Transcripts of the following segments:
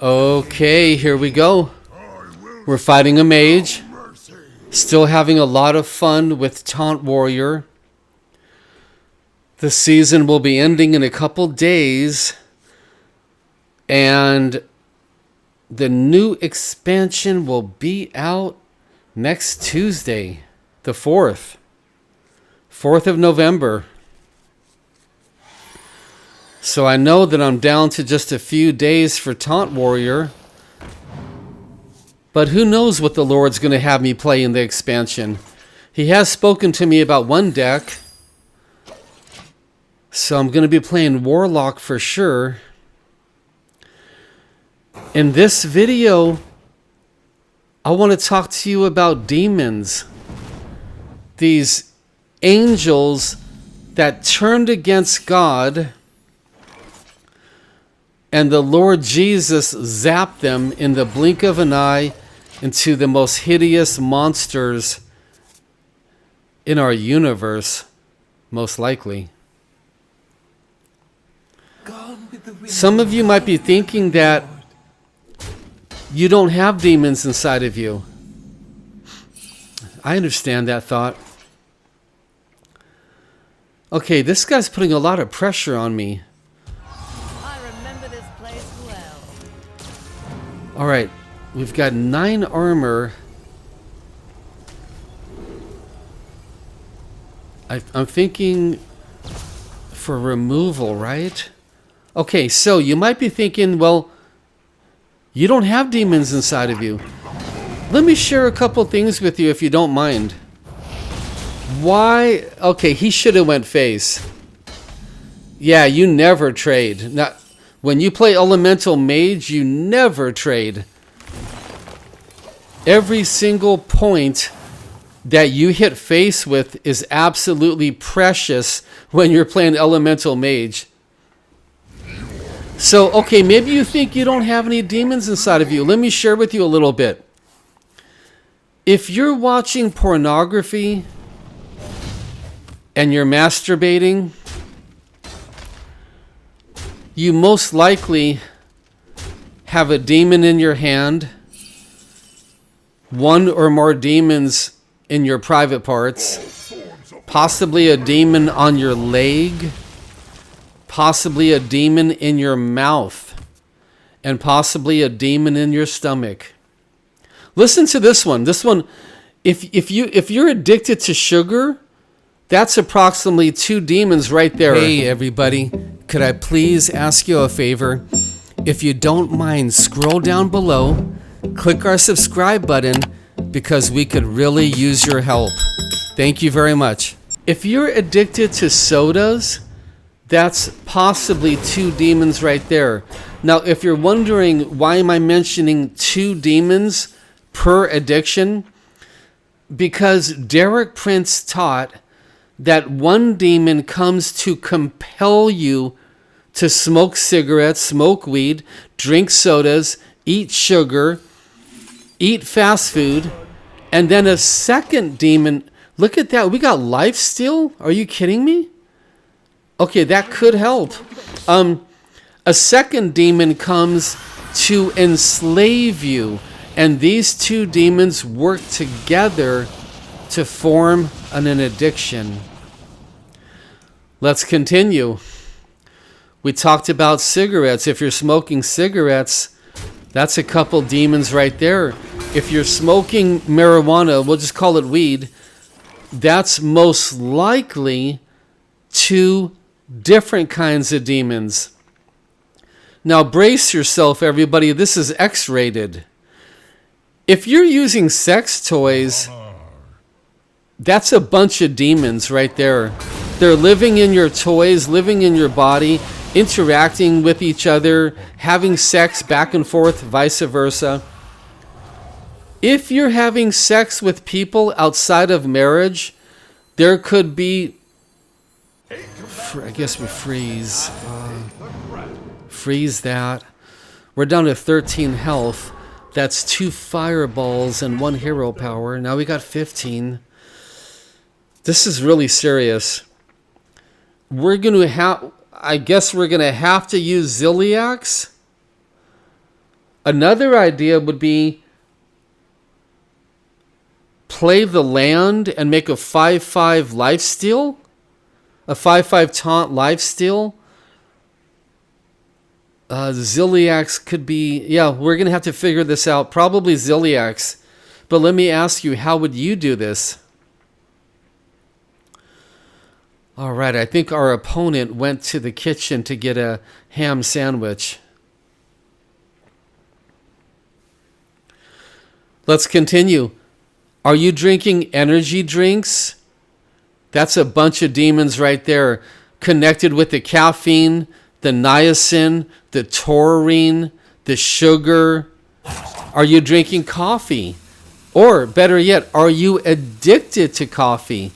Okay, here we go. We're fighting a mage. Still having a lot of fun with Taunt Warrior. The season will be ending in a couple days. And the new expansion will be out next Tuesday, the 4th. 4th of November. So I know that I'm down to just a few days for Taunt Warrior. But who knows what the Lord's going to have me play in the expansion. He has spoken to me about one deck. So I'm going to be playing Warlock for sure. In this video, I want to talk to you about demons. These angels that turned against God, and the Lord Jesus zapped them in the blink of an eye into the most hideous monsters in our universe, most likely. Some of you might be thinking that you don't have demons inside of you. I understand that thought. Okay, this guy's putting a lot of pressure on me. I remember this place well. All right, we've got 9 armor. I'm thinking for removal, right? Okay, so you might be thinking, well, you don't have demons inside of you. Let me share a couple things with you if you don't mind. Why? Okay, he should have went face. Yeah, you never trade. Now, when you play Elemental Mage, you never trade. Every single point that you hit face with is absolutely precious when you're playing Elemental Mage. So, okay, maybe you think you don't have any demons inside of you. Let me share with you a little bit. If you're watching pornography and you're masturbating, you most likely have a demon in your hand, one or more demons in your private parts, possibly a demon on your leg, possibly a demon in your mouth, and possibly a demon in your stomach. Listen to this one. This one, if you're addicted to sugar, that's approximately 2 demons right there. Hey everybody, could I please ask you a favor? If you don't mind, scroll down below, click our subscribe button, because we could really use your help. Thank you very much. If you're addicted to sodas, that's possibly 2 demons right there. Now, if you're wondering why am I mentioning 2 demons per addiction, because Derek Prince taught that one demon comes to compel you to smoke cigarettes, smoke weed, drink sodas, eat sugar, eat fast food, and then a second demon. Look at that. We got life steal? Are you kidding me? Okay, that could help. A second demon comes to enslave you, and these 2 demons work together to form an addiction. Let's continue. We talked about cigarettes. If you're smoking cigarettes, that's a couple demons right there. If you're smoking marijuana, we'll just call it weed, that's most likely 2 different kinds of demons. Now brace yourself, everybody. This is X-rated. If you're using sex toys, that's a bunch of demons right there. They're living in your toys, living in your body, interacting with each other, having sex back and forth, vice versa. If you're having sex with people outside of marriage, there could be, I guess we freeze that. We're down to 13 health. That's 2 fireballs and 1 hero power. Now we got 15. This is really serious. I guess we're going to have to use Ziliax. Another idea would be play the land and make a 5/5 lifesteal, a 5/5 taunt lifesteal. Ziliax could be, yeah, we're going to have to figure this out. Probably Ziliax. But let me ask you, how would you do this? All right, I think our opponent went to the kitchen to get a ham sandwich. Let's continue. Are you drinking energy drinks? That's a bunch of demons right there, connected with the caffeine, the niacin, the taurine, the sugar. Are you drinking coffee? Or better yet, are you addicted to coffee?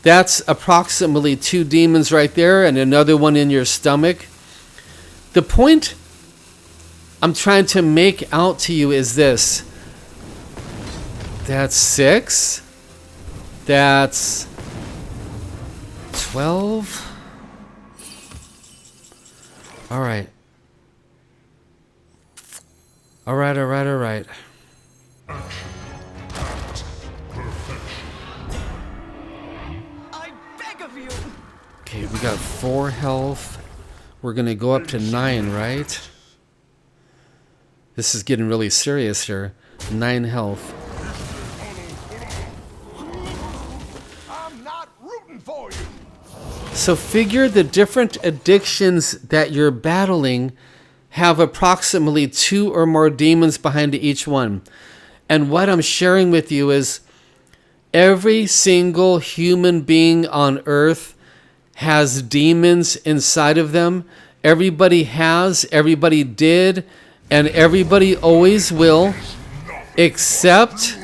That's approximately 2 demons right there and another one in your stomach. The point I'm trying to make out to you is this. That's 6. That's 12. All right. All right. I beg of you. Okay, we got 4 health. We're going to go up to 9, right? This is getting really serious here. 9 health. I'm not rooting for you. So figure the different addictions that you're battling have approximately 2 or more demons behind each one. And what I'm sharing with you is every single human being on earth has demons inside of them. Everybody has, everybody did, and everybody always will, except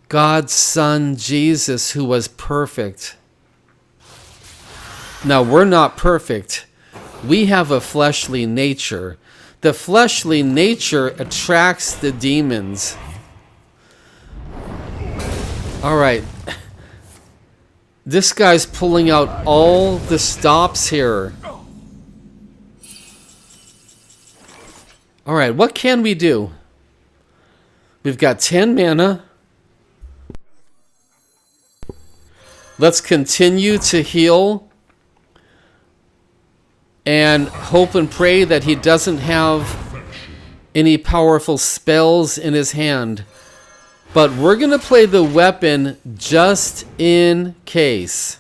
God's Son, Jesus, who was perfect. Now, we're not perfect. We have a fleshly nature. The fleshly nature attracts the demons. All right. This guy's pulling out all the stops here. All right, what can we do? We've got 10 mana. Let's continue to heal and hope and pray that he doesn't have any powerful spells in his hand. But we're going to play the weapon just in case.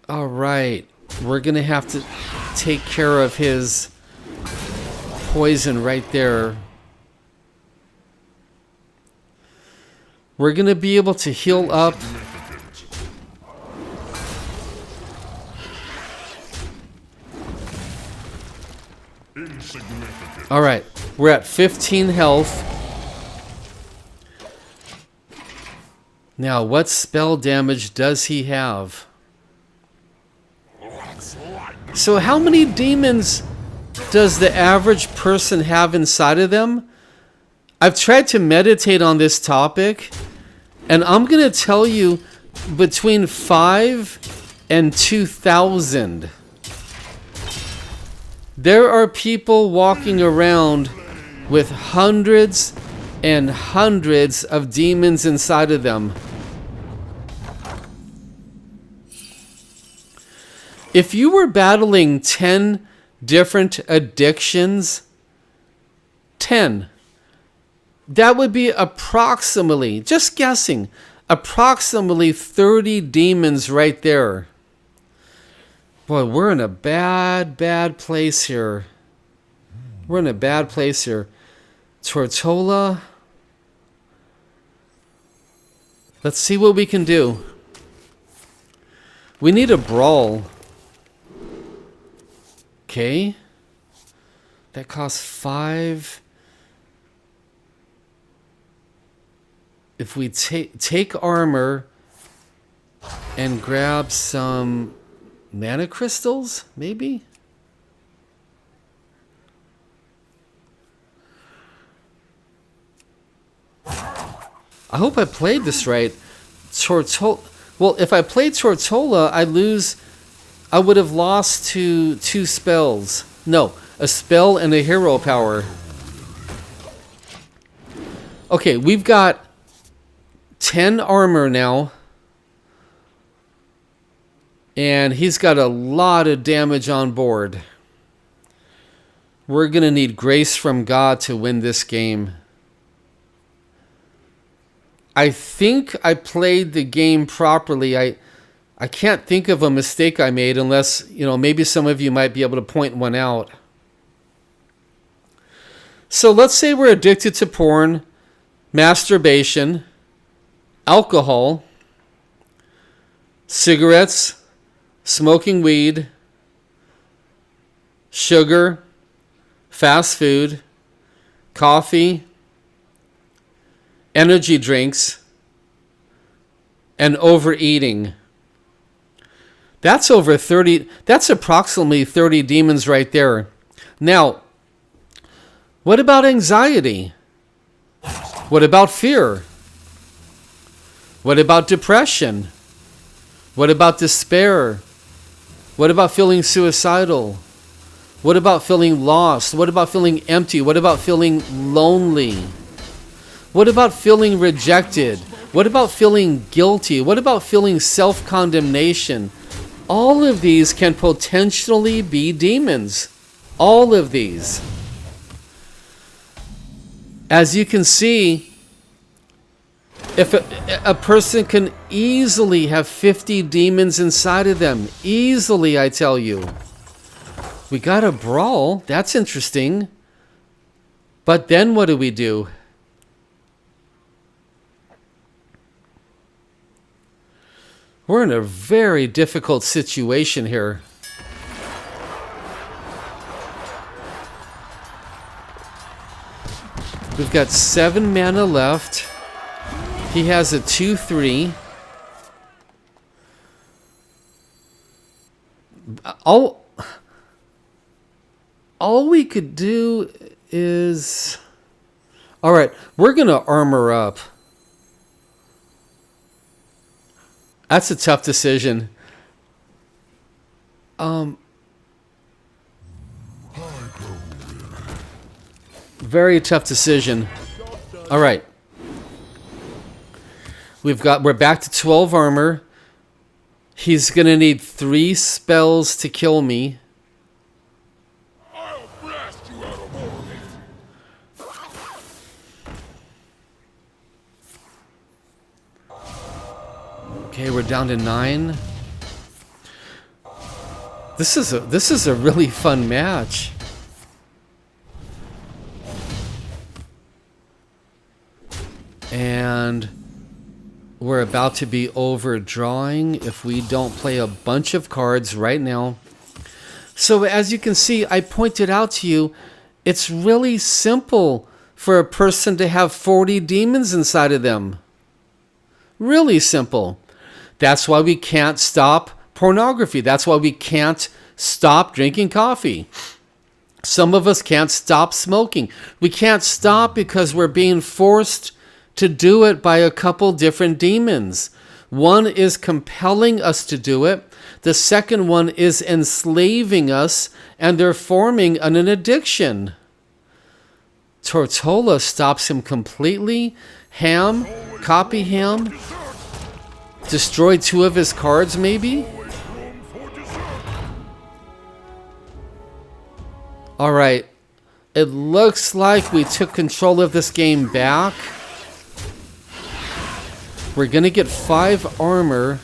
All right. We're going to have to take care of his poison right there. We're going to be able to heal up. All right, we're at 15 health. Now, what spell damage does he have? So how many demons does the average person have inside of them? I've tried to meditate on this topic, and I'm going to tell you between 5 and 2,000. There are people walking around with hundreds and hundreds of demons inside of them. If you were battling 10 different addictions, 10, that would be approximately, just guessing, approximately 30 demons right there. Boy, we're in a bad place here. We're in a bad place here. Tortola. Let's see what we can do. We need a brawl. Okay. That costs 5. If we take armor and grab some mana crystals, maybe? I hope I played this right. Tortola. Well, if I played Tortola, I would have lost to 2 spells. No, a spell, and a hero power. Okay, we've got 10 armor now. And he's got a lot of damage on board. We're going to need grace from God to win this game. I think I played the game properly. I can't think of a mistake I made unless, maybe some of you might be able to point one out. So let's say we're addicted to porn, masturbation, alcohol, cigarettes, smoking weed, sugar, fast food, coffee, energy drinks, and overeating. That's approximately 30 demons right there. Now, what about anxiety? What about fear? What about depression? What about despair? What about feeling suicidal? What about feeling lost? What about feeling empty? What about feeling lonely? What about feeling rejected? What about feeling guilty? What about feeling self-condemnation? All of these can potentially be demons. All of these. As you can see, if a person can easily have 50 demons inside of them. Easily, I tell you. We got a brawl. That's interesting. But then what do? We're in a very difficult situation here. We've got 7 mana left. He has a 2/3. All we could do is... Alright, we're going to armor up. That's a tough decision. Very tough decision. Alright. We're back to 12 armor. He's going to need 3 spells to kill me. I'll blast you out of orbit. Okay, we're down to 9. This is a really fun match. And we're about to be overdrawing if we don't play a bunch of cards right now. So as you can see, I pointed out to you, it's really simple for a person to have 40 demons inside of them. Really simple. That's why we can't stop pornography. That's why we can't stop drinking coffee. Some of us can't stop smoking. We can't stop because we're being forced to do it by a couple different demons. One is compelling us to do it. The second one is enslaving us, and they're forming an addiction. Tortola stops him completely. Ham, copy Ham. Destroy 2 of his cards, maybe? Alright. It looks like we took control of this game back. We're going to get 5 armor.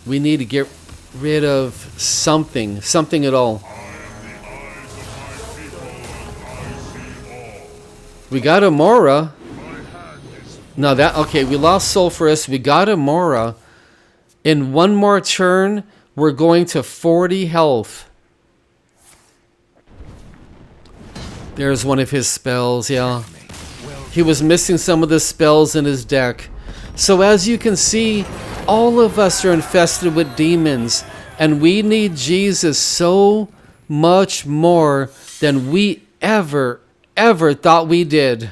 We need to get rid of something. Something at all. We got Amora. No, okay, we lost Sulphurus. We got Amora. In 1 more turn, we're going to 40 health. There's one of his spells, yeah. He was missing some of the spells in his deck. So as you can see, all of us are infested with demons, and we need Jesus so much more than we ever thought we did.